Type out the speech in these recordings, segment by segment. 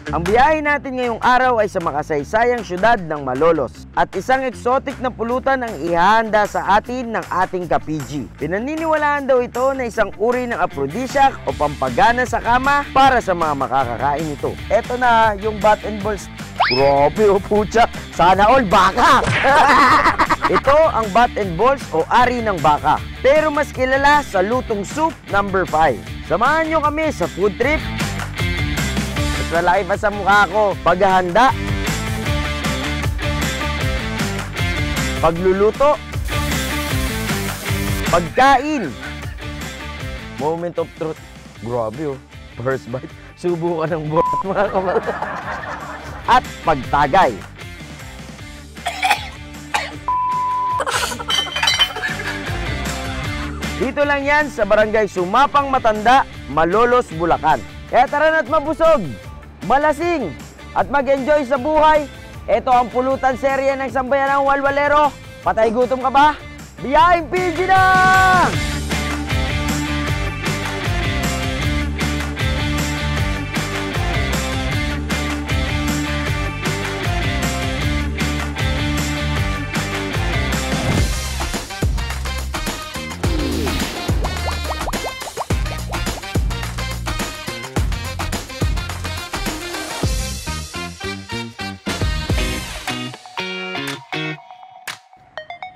Ang biyahe natin ngayong araw ay sa makasaysayang syudad ng Malolos at isang exotic na pulutan ang ihahanda sa atin ng ating ka-PG. Pinaniniwalaan daw ito na isang uri ng aphrodisiac o pampagana sa kama para sa mga makakakain ito. Eto na yung bat and balls. Grabe o putya, sana all baka! Ito ang bat and balls o ari ng baka, pero mas kilala sa lutong soup number 5. Samahan nyo kami sa food trip. Mas malaki pa sa mukha ko, paghahanda, pagluluto, pagkain, moment of truth. Grabe oh, first bite, subukan ng bot mga kamarada. At pagtagay. Dito lang yan sa Barangay Sumapang Matanda, Malolos, Bulacan. Kaya tara na't mabusog, malasing, at mag-enjoy sa buhay. Ito ang pulutan serye ng Sambayanang Walwalero. Patay gutom ka ba? Biyaheng PG na!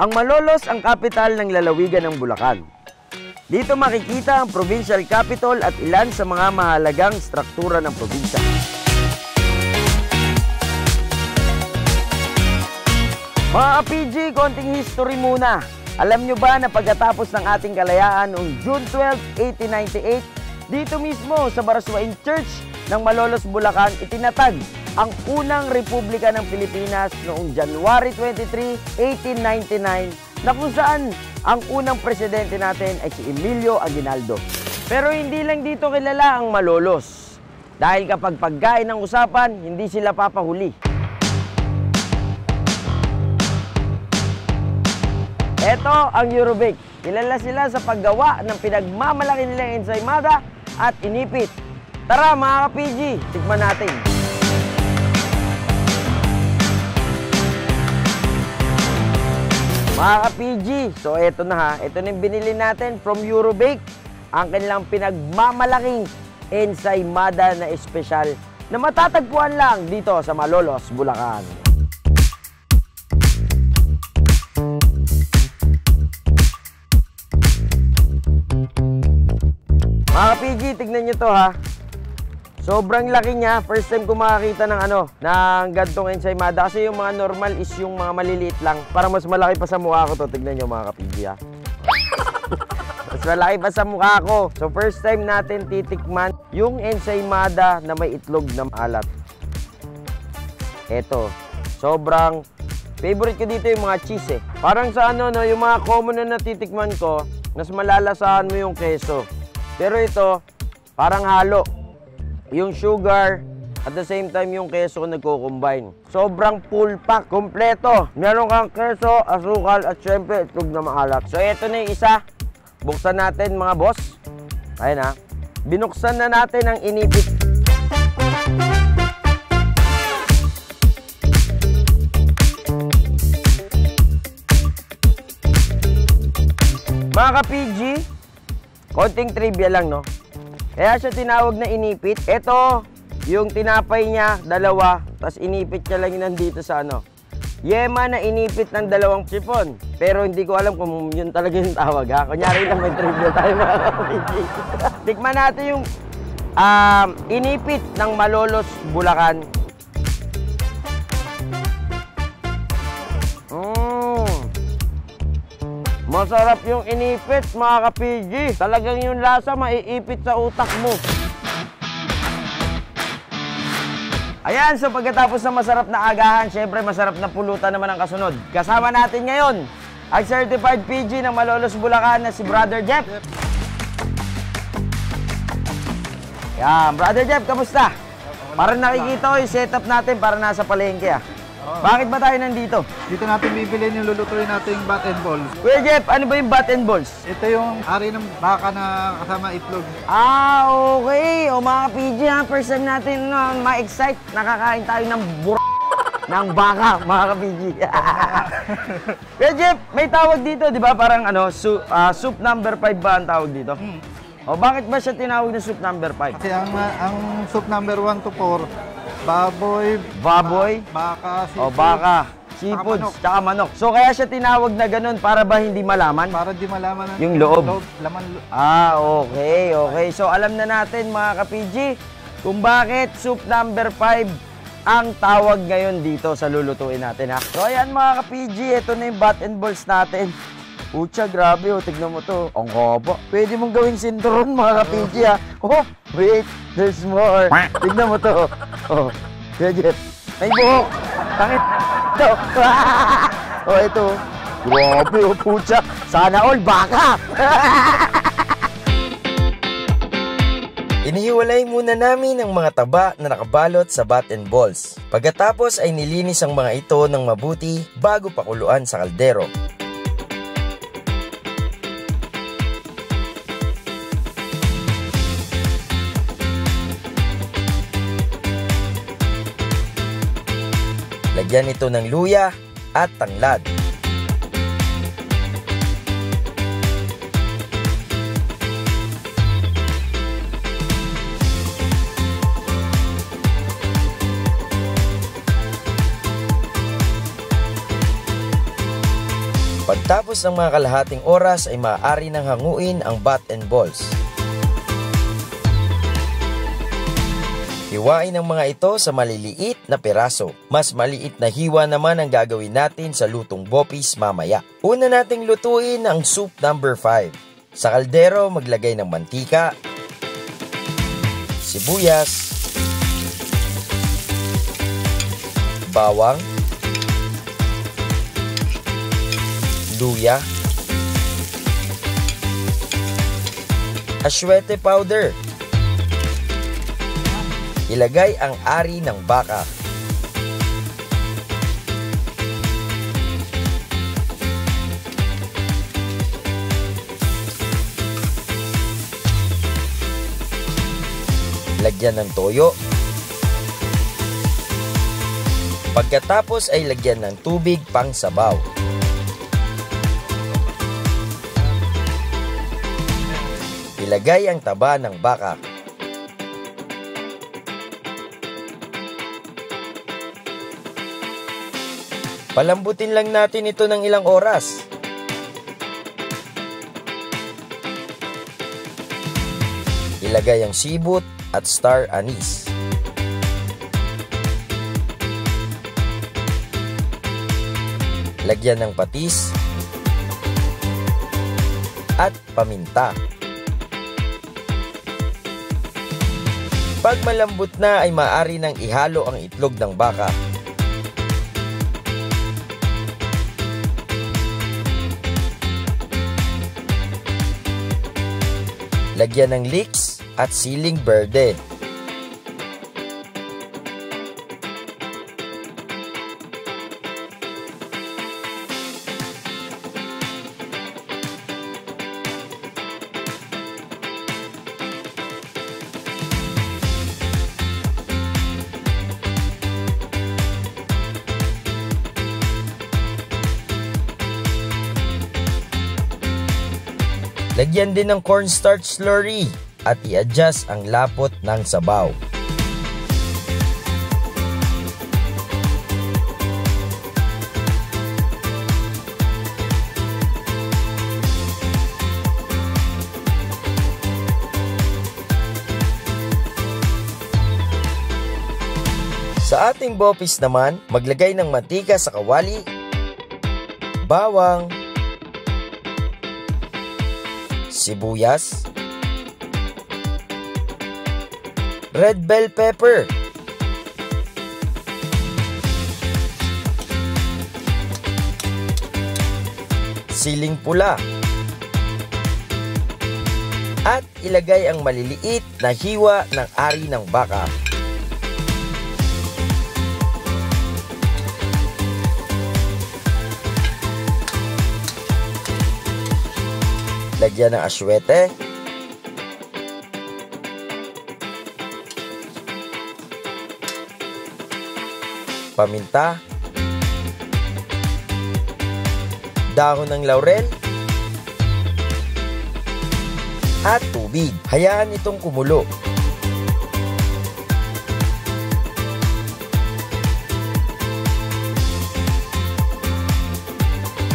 Ang Malolos ang kapital ng lalawigan ng Bulacan. Dito makikita ang provincial capital at ilan sa mga mahalagang struktura ng probinsya. Mga PG, konting history muna. Alam nyo ba na pagkatapos ng ating kalayaan noong June 12, 1898, dito mismo sa Baraswain Church ng Malolos, Bulacan, itinatag ang unang Republika ng Pilipinas noong January 23, 1899 na kung saan ang unang presidente natin ay si Emilio Aguinaldo. Pero hindi lang dito kilala ang Malolos. Dahil kapag pagkain ng usapan, hindi sila papahuli. Ito ang Eurobake. Kilala sila sa paggawa ng pinagmamalaki nilang ensaymada at inipit. Tara mga ka-PG, tikman natin. Mga ka-PG, so eto na ha, ito na yung binili natin from Eurobake, ang kanilang pinagmamalaking ensaymada na espesyal na matatagpuan lang dito sa Malolos, Bulacan. Mga ka-PG, tignan nyo to ha. Sobrang laki niya. First time ko makakita ng ng gantong ensaymada. Kasi yung mga normal is yung mga maliliit lang. Para mas malaki pa sa mukha ko to. Tignan nyo mga ka-PG ha. Mas malaki pa sa mukha ko. So first time natin titikman yung ensaymada na may itlog na maalat. Eto. Sobrang favorite ko dito yung mga cheese eh. Parang sa yung mga common na natitikman ko, mas malalasahan mo yung keso. Pero ito, parang halo. Yung sugar, at the same time yung keso nagko-combine. Sobrang full pack, kompleto. Meron kang keso, asukal, at syempre itlog na maalat. So ito na yung isa. Buksan natin mga boss. Ayan ha. Binuksan na natin ang inipit. Mga ka-PG, konting trivia lang no. Kaya siya tinawag na inipit. Ito, yung tinapay niya, dalawa, tapos inipit niya lang nandito sa yema na inipit ng dalawang sipon. Pero hindi ko alam kung yun talaga yung tawag ha. Kunyari lang may trivia tayo mga kapatid. Tikman natin yung inipit ng Malolos, Bulacan. Masarap yung inipit, mga ka-PG. Talagang yung lasa maiipit sa utak mo. Ayan, so pagkatapos ng masarap na agahan, syempre masarap na pulutan naman ang kasunod. Kasama natin ngayon ang certified PG ng Malolos, Bulacan na si Brother Jeff. Yan, Brother Jeff, kamusta? Parang nakikita ko yung setup natin para nasa palengke ah. Bakit ba tayo nandito? Dito natin bibilin yung lulutuin nating bat and balls. Kuya Jeff, ano ba yung bat and balls? Ito yung ari ng baka na kasama itlog. Okay. O mga PG ha, first time natin ma-excite. Nakakain tayo ng ng baka, mga ka-PG. Kuya Jeff, may tawag dito, di ba? Parang soup number 5 ba ang tawag dito? O bakit ba siya tinawag na soup number 5? Kasi ang soup number 1 to 4, baboy, baka, seafood, baka, seafood, tsaka manok. So kaya siya tinawag na ganun para ba hindi malaman? Para di malaman yung loob. Laman. Okay. So alam na natin mga ka-PG kung bakit soup number 5 ang tawag ngayon dito sa lulutuin natin ha. So ayan mga ka-PG, ito na yung bat and balls natin. Pucha, grabe tignan mo to. Ang haba. Pwede mong gawing sinturon mga ka-PG ha. Wait, there's more. Tignan mo to. Kuya Jeff, may buhok. Takit. Ito. Ito. Grabe pucha. Sana all baka. Inihiwalay muna namin ang mga taba na nakabalot sa bat and balls. Pagkatapos ay nilinis ang mga ito ng mabuti bago pakuluan sa kaldero. Lagyan ito ng luya at tanglad. Pagtapos ng mga kalahating oras ay maaari nang hanguin ang bat and balls. Hiwain ang mga ito sa maliliit na piraso. Mas maliit na hiwa naman ang gagawin natin sa lutong bopis mamaya. Una nating lutuin ang soup number 5. Sa kaldero, maglagay ng mantika, sibuyas, bawang, luya, aswete powder. Ilagay ang ari ng baka. Lagyan ng toyo. Pagkatapos ay lagyan ng tubig pang sabaw. Ilagay ang taba ng baka. Palambutin lang natin ito ng ilang oras. Ilagay ang sibut at star anise. Lagyan ng patis at paminta. Pag malambot na ay maaari nang ihalo ang itlog ng baka. Lagyan ng leeks at siling berde. Lagyan din ng cornstarch slurry at i-adjust ang lapot ng sabaw. Sa ating bopis naman, maglagay ng mantika sa kawali, bawang, sibuyas, red bell pepper, siling pula, at ilagay ang maliliit na hiwa ng ari ng baka. Lagyan ng aswete. Paminta. Dahon ng laurel. At tubig. Hayaan itong kumulo.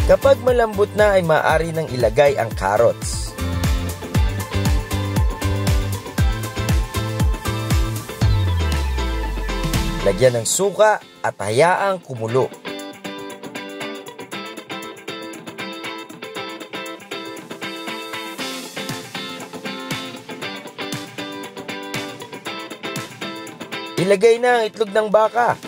Kapag malambot na ay maaari nang ilagay ang carrots. Lagyan ng suka at hayaang kumulo. Ilagay na ang itlog ng baka.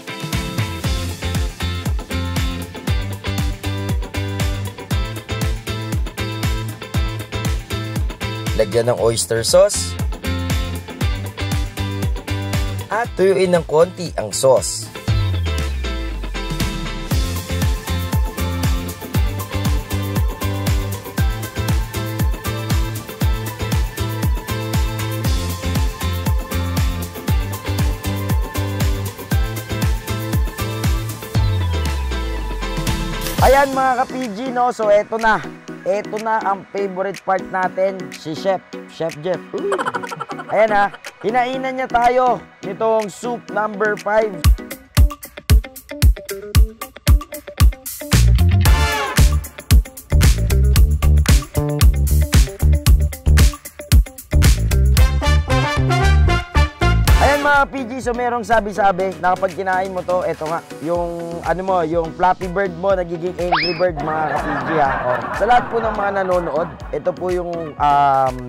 Lagyan ng oyster sauce. At tuyuin ng konti ang sauce. Ayan mga ka-PG, no? So eto na. Eto na ang favorite part natin, si Chef Jeff. Ayan ha, hinainan niya tayo nitong soup number 5. Mga PG, so merong sabi-sabi na kapag kinain mo to, eto nga, yung ano mo, yung Flappy Bird mo, nagiging Angry Bird mga ka-PG ha. O, sa lahat po ng mga nanonood, ito po yung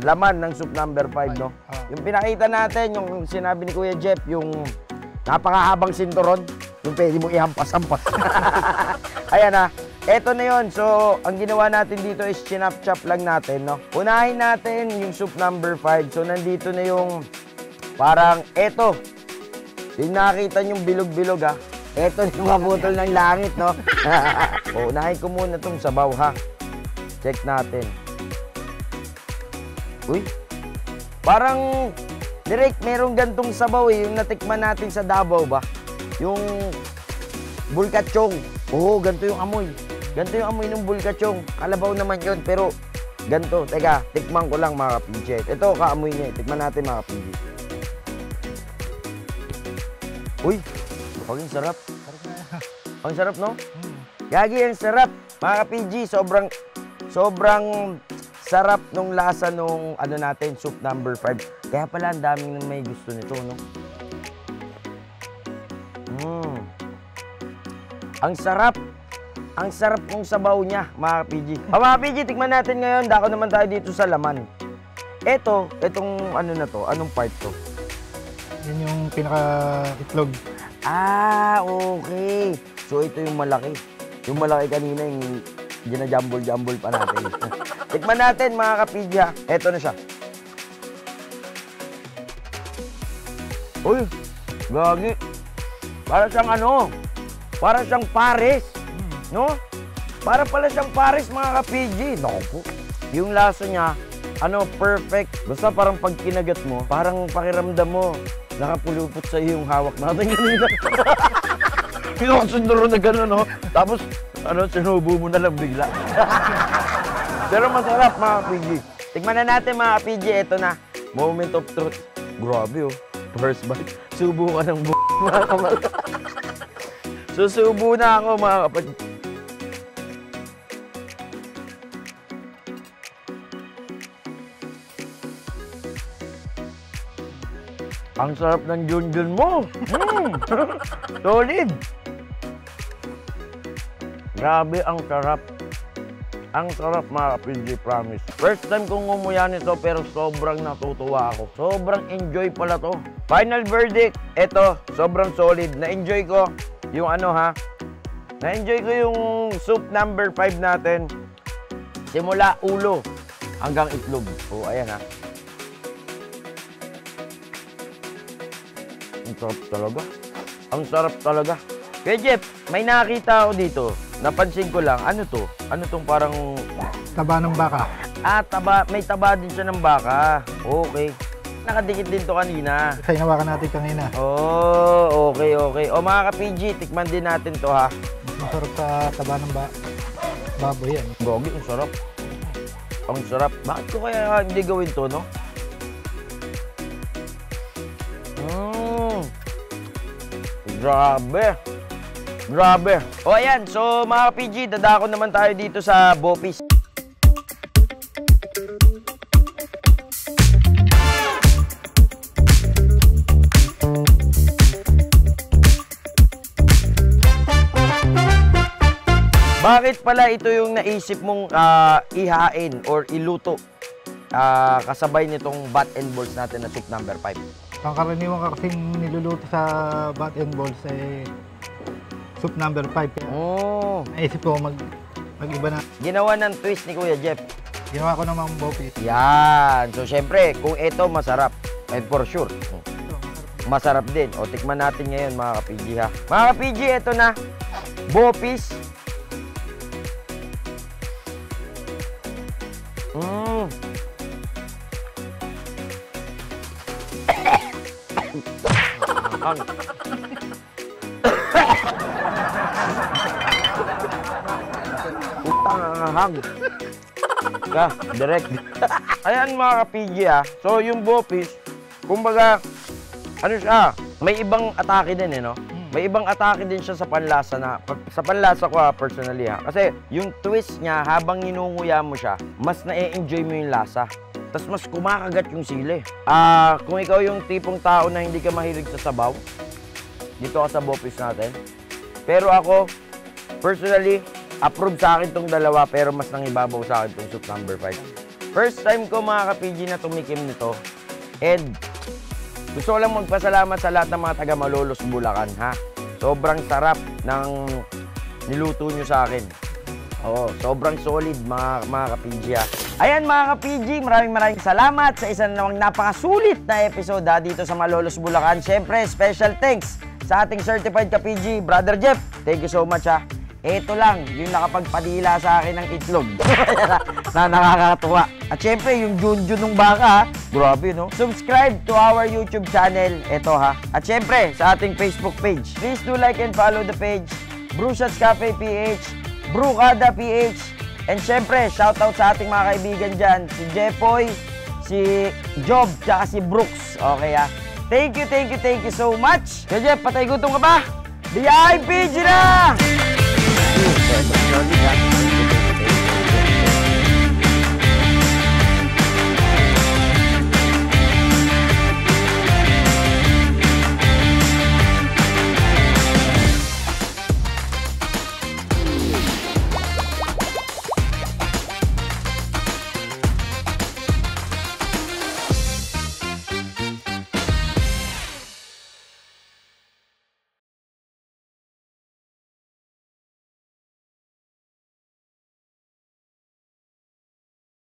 laman ng soup number 5, no? Yung pinakita natin, yung sinabi ni Kuya Jeff, yung napakahabang sinturon, yung pwede mo ihampas-hampas. Ayan ha, eto na yun. So, ang ginawa natin dito is chinap-chop lang natin, no? Unahin natin yung soup number 5. So, nandito na yung parang eto, yung nakita nyong bilog-bilog ha. Eto yung mabutol ng langit, no? O, unahin ko muna itong sabaw ha. Check natin. Uy, parang direct merong gantong sabaw eh. Yung natikman natin sa Davao ba? Yung bulkachong. Oo, ganito yung amoy. Ganito yung amoy ng bulkachong. Kalabaw naman yun, pero ganito. Teka, tikman ko lang mga ka-PG. Ito, kaamoy niya. Tikman natin mga ka-PG. Uy, ang sarap. Ang sarap, no? Gagi, ang sarap. Mga ka-PG, sobrang sarap nung lasa nung ano natin, soup number 5. Kaya pala, ang daming nang may gusto nito, no? Ang sarap. Ang sarap ng sabaw niya, mga ka-PG. Mga ka-PG, tikman natin ngayon. Dako naman tayo dito sa laman. Etong ano na to, anong part to? Yun yung pinaka-itlog. Ah, okay. So, ito yung malaki. Yung malaki kanina, yung ginajumble-jumble pa natin. Tikman natin, mga ka-PG, ha. Ito na siya. Uy, gagi. Para siyang ano, para siyang pares. No? Para pala siyang pares, mga ka-PG. Naku po. Yung lasa niya, ano, perfect. Basta parang pag kinagat mo, parang pakiramdam mo, nakapulupot sa iyo yung hawak natin kanina. Pinakasunduro na gano'n, no? Tapos, ano, sinubo mo na lang bigla. Pero masarap, mga PG. Tikman na natin, mga PG. Ito na. Moment of truth. Grabe, oh. First bite. Subo ka ng mga kamal. Susubo na ako, mga kapatid. Ang sarap ng junjun mo. Solid. Grabe, ang sarap. Ang sarap, mga ka-PG, promise. First time kong umuya nito, pero sobrang natutuwa ako. Sobrang enjoy pala to. Final verdict, eto, sobrang solid. Na-enjoy ko yung ano ha. Na-enjoy ko yung soup number 5 natin. Simula ulo hanggang itlog. O, ayan ha. Ang sarap talaga. Ang sarap talaga. Kaya Jeff, may nakita ako dito. Napansin ko lang, ano to? Ano tong parang... Taba ng baka. Ah, taba, may taba din siya ng baka. Okay. Nakadikit din to kanina. Sa inawakan natin kanina. Oh, okay. O mga ka-PG, tikman din natin to ha. Mas masarap sa taba ng baboy yan. Gogi, ang sarap. Ang sarap. Bakit ko kaya hindi gawin to, no? Grabe. O ayan, so mga ka-PG, dadako naman tayo dito sa Bopis. Bakit pala ito yung naisip mong ihain or iluto kasabay nitong bat and balls natin na soup number 5? Ang karaniwan kasing niluluto sa bat and balls ay soup number 5. Oh. Naisip ko mag-iba na. Ginawa ng twist ni Kuya Jeff. Ginawa ko naman Bopis. Yan. So syempre, kung ito masarap, and for sure, masarap din. O tikman natin ngayon mga ka-PG ha. Mga ka-PG, ito na. Bopis. Utang ang hang. Direct. Ayan mga ka-PG ha. So yung Bopis, kumbaga, ano siya, may ibang atake din no? May ibang atake din siya sa panlasa sa panlasa ko personally ha. Kasi yung twist niya, habang ninunguya mo siya, mas na-enjoy mo yung lasa. Tapos mas kumakagat yung sili. Kung ikaw yung tipong tao na hindi ka mahilig sa sabaw, dito ka sa Bopis natin. Pero ako, personally, approve sa akin tong dalawa, pero mas nangibabaw sa akin tong soup number 5. First time ko mga ka-PG na tumikim nito. And gusto ko lang magpasalamat sa lahat ng mga taga Malolos, Bulacan ha. Sobrang sarap ng niluto nyo sa akin. Oo, sobrang solid mga ka-PG ha. Ayan mga ka-PG, maraming salamat sa isa namang napakasulit na episode dito sa Malolos, Bulacan. Siyempre, special thanks sa ating certified ka-PG, Brother Jeff. Thank you so much ha. Ito lang, yung nakapagpadila sa akin ng itlog na nakakatuwa. At syempre, yung junjun ng baka, grabe no? Subscribe to our YouTube channel, ito ha. At syempre, sa ating Facebook page. Please do like and follow the page, Brushots Cafe PH, Brukada PH. And syempre, shoutout sa ating mga kaibigan dyan, si Jeffoy, si Job, tsaka si Brooks. Okay ha. Thank you so much. Kaya Jeff, patay gutom ka ba? VIP na!